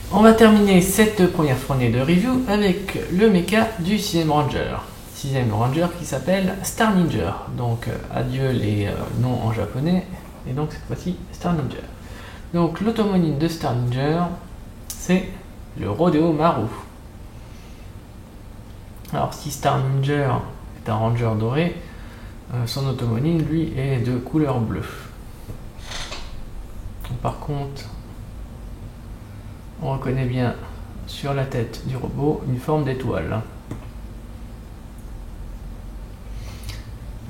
On va terminer cette première fournée de review avec le mecha du 6ème Ranger. 6ème Ranger qui s'appelle Star Ninja. Donc adieu les noms en japonais. Et donc cette fois-ci Star Ninja. Donc l'automonine de Star Ninja, c'est le Rodeo Maru. Alors si Star Ninja est un ranger doré, son automonine lui est de couleur bleue. Par contre, on reconnaît bien sur la tête du robot une forme d'étoile.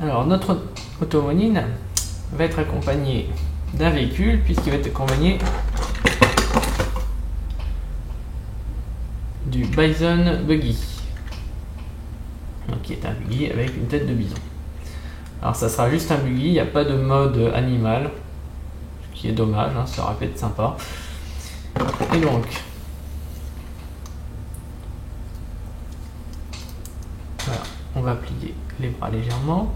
Alors notre automonine va être accompagnée d'un véhicule puisqu'il va être accompagné du Bison Buggy, donc, qui est un buggy avec une tête de bison. Alors ça sera juste un buggy, il n'y a pas de mode animal, ce qui est dommage, hein, ça aurait pu être sympa. Et donc voilà, on va plier les bras légèrement.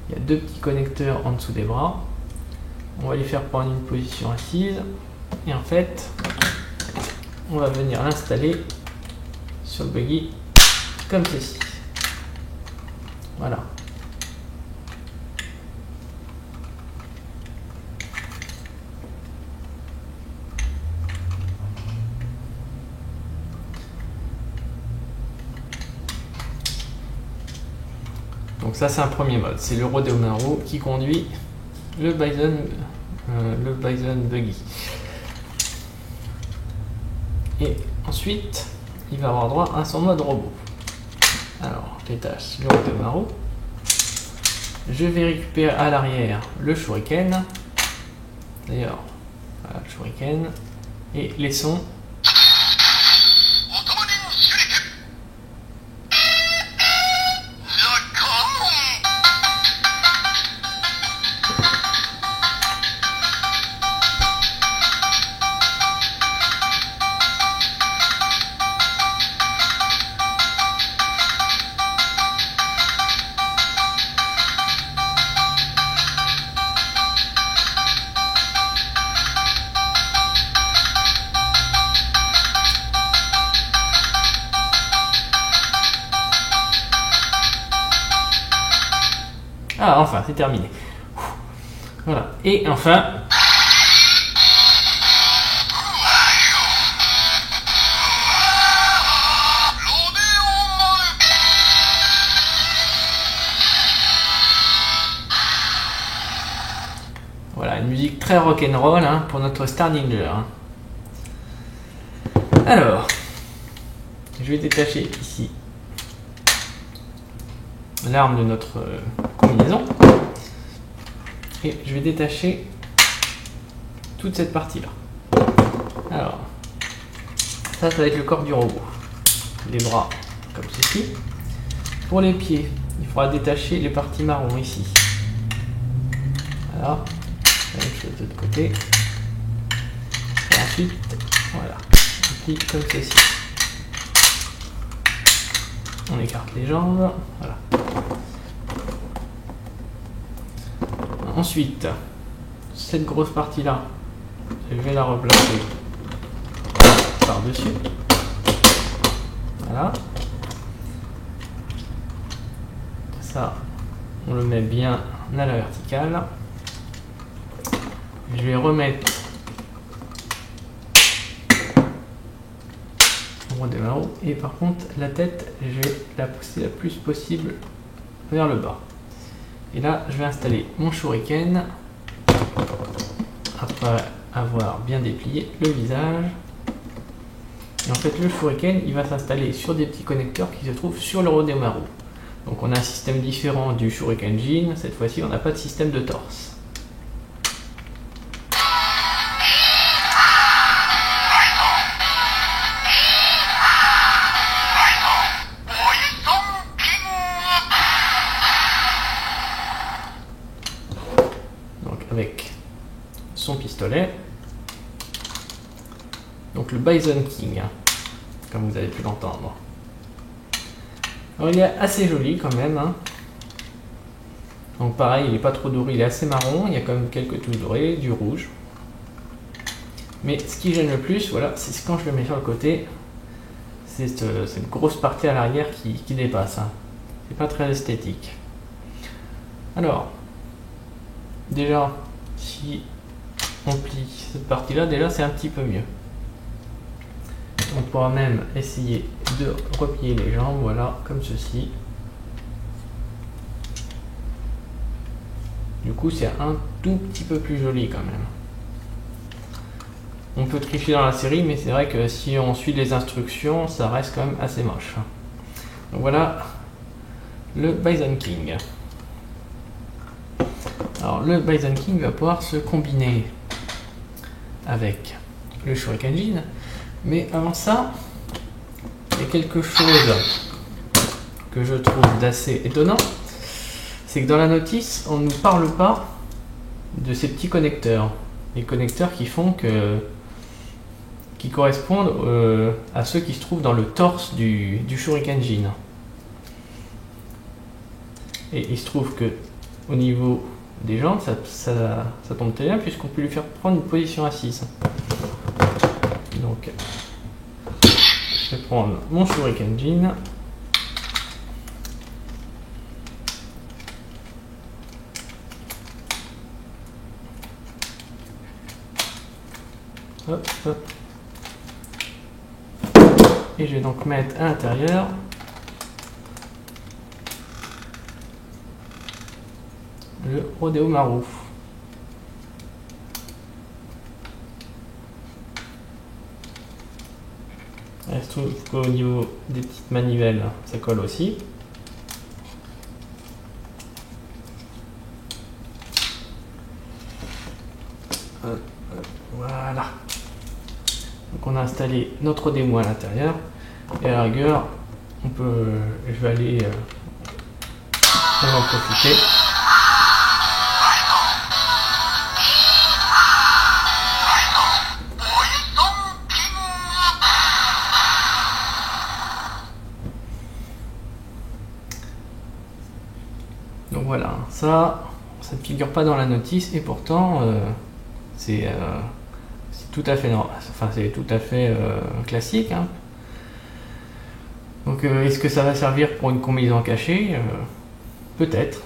Il y a deux petits connecteurs en dessous des bras. On va les faire prendre une position assise et en fait on va venir l'installer sur le buggy comme ceci. Voilà. Donc ça c'est un premier mode, c'est le Rodeo Maru qui conduit le Bison Buggy. Et ensuite, il va avoir droit à son mode robot. Alors, je détache le Rodeo Maru. Je vais récupérer à l'arrière le Shuriken. D'ailleurs, voilà le Shuriken. Et les sons. Ah, enfin, c'est terminé. Voilà. Et enfin... voilà, une musique très rock'n'roll hein, pour notre Star Ninja. Hein. Alors, je vais détacher ici l'arme de notre combinaison et je vais détacher toute cette partie là. Alors ça va être le corps du robot, les bras comme ceci. Pour les pieds il faudra détacher les parties marron ici. Voilà, la même chose de l'autre côté et ensuite voilà, on plie comme ceci. On écarte les jambes, voilà. Ensuite, cette grosse partie là, je vais la replacer par-dessus. Voilà. Ça, on le met bien à la verticale. Je vais remettre et par contre la tête je vais la pousser le plus possible vers le bas et là je vais installer mon Shuriken après avoir bien déplié le visage et en fait le Shuriken il va s'installer sur des petits connecteurs qui se trouvent sur le Rodeo Maru. Donc on a un système différent du Shuriken Jin, cette fois-ci on n'a pas de système de torse. Avec son pistolet, donc le Bison King, hein, comme vous avez pu l'entendre. Alors il est assez joli quand même, hein. Donc pareil, il n'est pas trop doré, il est assez marron, il y a quand même quelques touches dorées, du rouge. Mais ce qui gêne le plus, voilà, c'est quand je le mets sur le côté, c'est cette grosse partie à l'arrière qui dépasse. Hein. C'est pas très esthétique. Alors, déjà, si on plie cette partie-là, déjà c'est un petit peu mieux. On pourra même essayer de replier les jambes, voilà, comme ceci. Du coup, c'est un tout petit peu plus joli quand même. On peut tricher dans la série, mais c'est vrai que si on suit les instructions, ça reste quand même assez moche. Donc voilà le Bison King. Alors le Bison King va pouvoir se combiner avec le Shurikenjin, mais avant ça, il y a quelque chose que je trouve d'assez étonnant, c'est que dans la notice, on ne nous parle pas de ces petits connecteurs, les connecteurs qui correspondent à ceux qui se trouvent dans le torse du Shurikenjin. Et il se trouve que au niveau des jambes, ça tombe très bien puisqu'on peut lui faire prendre une position assise. Donc, je vais prendre mon Shurikenjin. Hop, hop. Et je vais donc mettre à l'intérieur le Oromaru. Il se trouve qu'au niveau des petites manivelles, ça colle aussi. Voilà. Donc on a installé notre démo à l'intérieur. Et à la rigueur, je vais aller on va en profiter. Donc voilà, ça ne figure pas dans la notice et pourtant c'est tout à fait classique. Hein. Donc est-ce que ça va servir pour une combinaison cachée? Peut-être.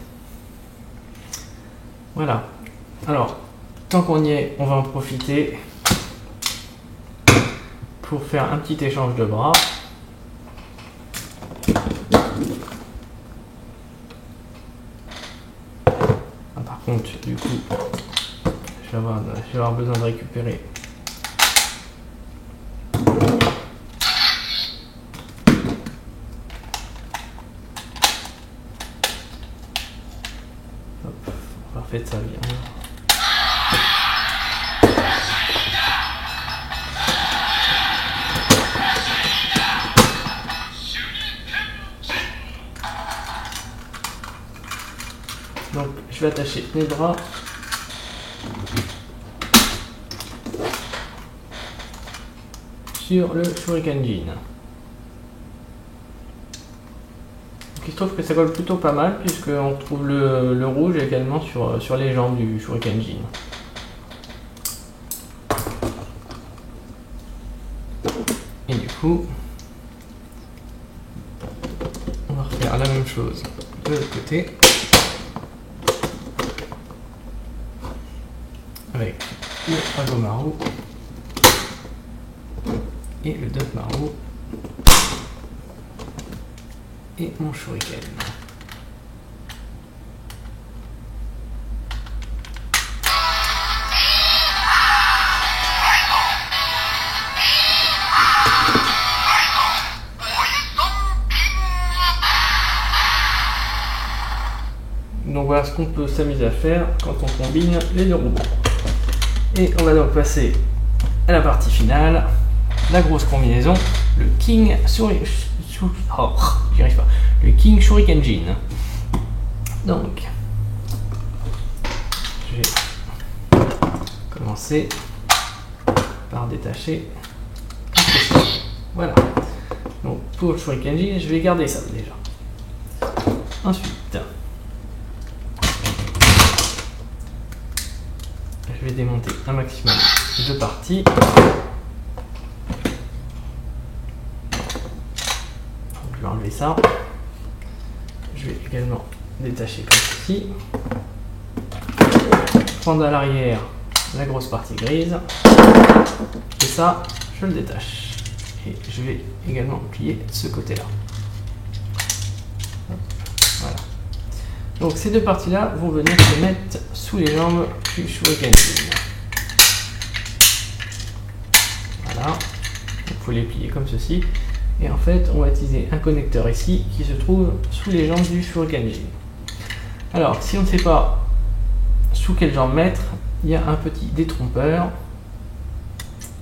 Voilà. Alors, tant qu'on y est, on va en profiter pour faire un petit échange de bras. Par contre, du coup, je vais avoir besoin de récupérer parfait, ça vient. Donc je vais attacher mes bras sur le Shurikenjin. Il se trouve que ça colle plutôt pas mal puisqu'on trouve le rouge également sur les jambes du Shurikenjin. Et du coup, on va refaire la même chose de l'autre côté. Avec le Oromaru et le Dotemaru et mon Shuriken. Donc voilà ce qu'on peut s'amuser à faire quand on combine les deux robots. Et on va donc passer à la partie finale, la grosse combinaison, le King le King Shurikenjin. Donc, je vais commencer par détacher. Voilà. Donc pour le Shurikenjin, je vais garder ça déjà. Ensuite, je vais démonter un maximum deux parties. Je vais enlever ça. Je vais également détacher comme ceci. Prendre à l'arrière la grosse partie grise. Et ça, je le détache. Et je vais également plier ce côté-là. Voilà. Donc ces deux parties-là vont venir se mettre sous les jambes du Shuriken Jean. Voilà. Il faut les plier comme ceci. Et en fait, on va utiliser un connecteur ici qui se trouve sous les jambes du Shuriken Jean. Alors, si on ne sait pas sous quelle jambe mettre, il y a un petit détrompeur.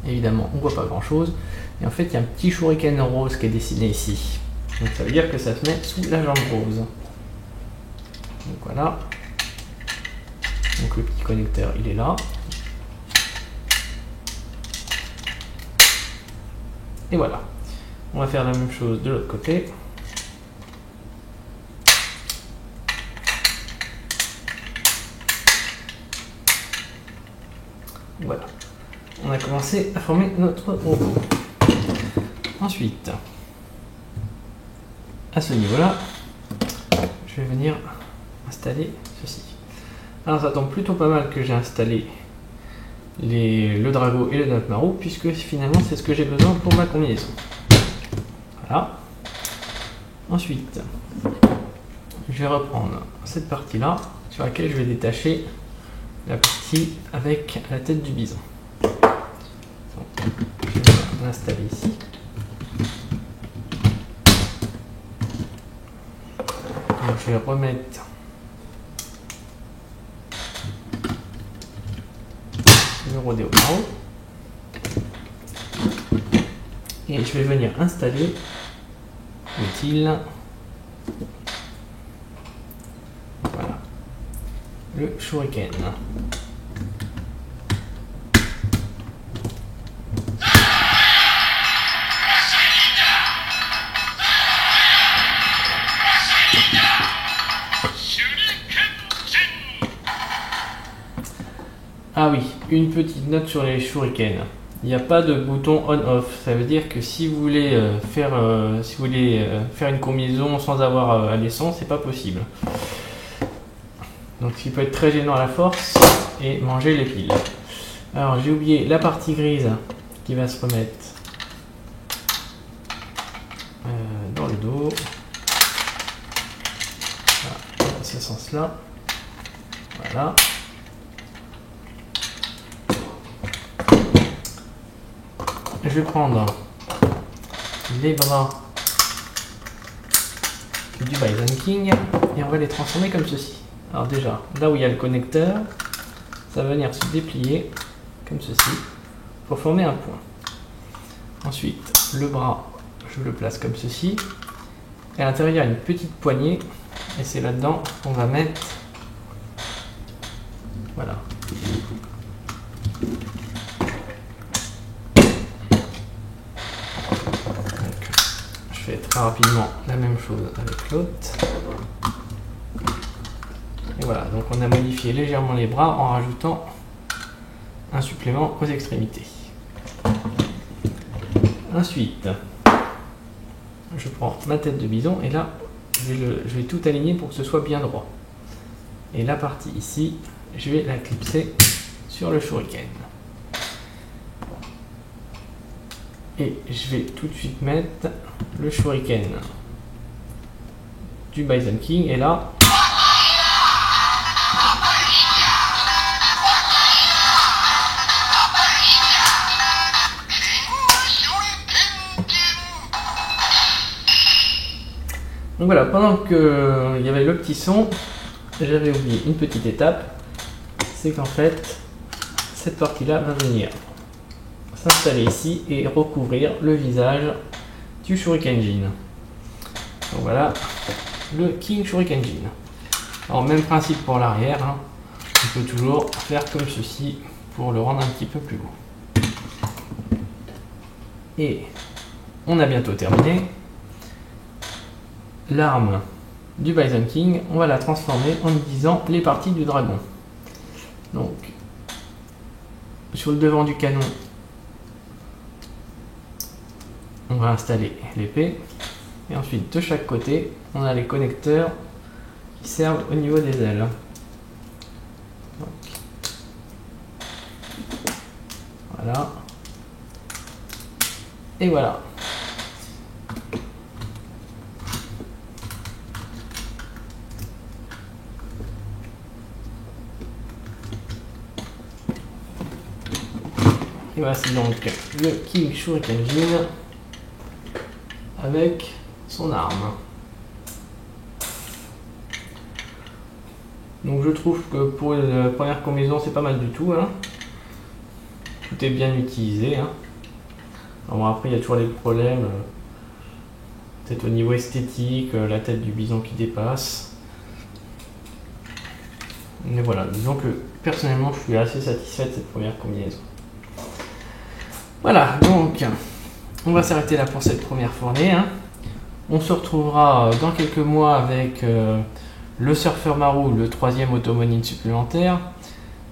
Évidemment, on ne voit pas grand chose. Et en fait, il y a un petit shuriken rose qui est dessiné ici. Donc ça veut dire que ça se met sous la jambe rose. Donc voilà. Donc le petit connecteur, il est là. Et voilà. On va faire la même chose de l'autre côté. Voilà. On a commencé à former notre robot. Ensuite, à ce niveau-là, je vais venir installer ceci. Alors ça tombe plutôt pas mal que j'ai installé le Drago et le Notmaru, puisque finalement c'est ce que j'ai besoin pour ma combinaison. Voilà. Ensuite, je vais reprendre cette partie-là, sur laquelle je vais détacher la partie avec la tête du bison. Donc, je vais l'installer ici. Donc, je vais remettre le rodéo en haut. Et je vais venir installer l'utile. Voilà. Le shuriken. Ah oui, une petite note sur les shurikens. Il n'y a pas de bouton on-off. Ça veut dire que si vous voulez faire une combinaison sans avoir à l'essence, c'est pas possible. Donc, ce qui peut être très gênant à la force et manger les piles. Alors, j'ai oublié la partie grise qui va se remettre dans le dos. Voilà, dans ce sens-là. Voilà. Je vais prendre les bras du Bison King et on va les transformer comme ceci. Alors déjà, là où il y a le connecteur, ça va venir se déplier comme ceci pour former un point. Ensuite, le bras, je le place comme ceci. Et à l'intérieur, il y a une petite poignée et c'est là-dedans qu'on va mettre. Voilà. Je fais très rapidement la même chose avec l'autre. Et voilà, donc on a modifié légèrement les bras en rajoutant un supplément aux extrémités. Ensuite, je prends ma tête de bison et là, je vais tout aligner pour que ce soit bien droit. Et la partie ici, je vais la clipser sur le shuriken. Et je vais tout de suite mettre le shuriken du Bison King et là donc voilà, pendant que il y avait le petit son, j'avais oublié une petite étape, c'est qu'en fait cette partie là va venir s'installer ici et recouvrir le visage du Shuriken Jean. Donc voilà le King Shuriken Jean. Alors même principe pour l'arrière, hein. On peut toujours faire comme ceci pour le rendre un petit peu plus beau. Et on a bientôt terminé. L'arme du Bison King, on va la transformer en utilisant les parties du dragon. Donc sur le devant du canon, on va installer l'épée. Et ensuite, de chaque côté, on a les connecteurs qui servent au niveau des ailes. Donc, voilà. Et voilà. Et voici donc le King Shuriken Jin avec son arme. Donc je trouve que pour une première combinaison c'est pas mal du tout, hein. Tout est bien utilisé, hein. Alors bon, après il y a toujours des problèmes, peut-être au niveau esthétique, la tête du bison qui dépasse. Mais voilà, disons que personnellement je suis assez satisfait de cette première combinaison. Voilà, donc on va s'arrêter là pour cette première fournée, hein. On se retrouvera dans quelques mois avec le Surfeur Maru, le troisième automonine supplémentaire,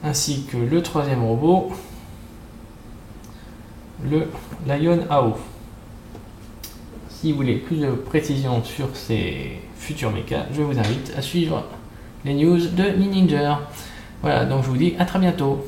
ainsi que le troisième robot, le Lion AO. Si vous voulez plus de précision sur ces futurs mechas, je vous invite à suivre les news de Ninja. Voilà, donc je vous dis à très bientôt.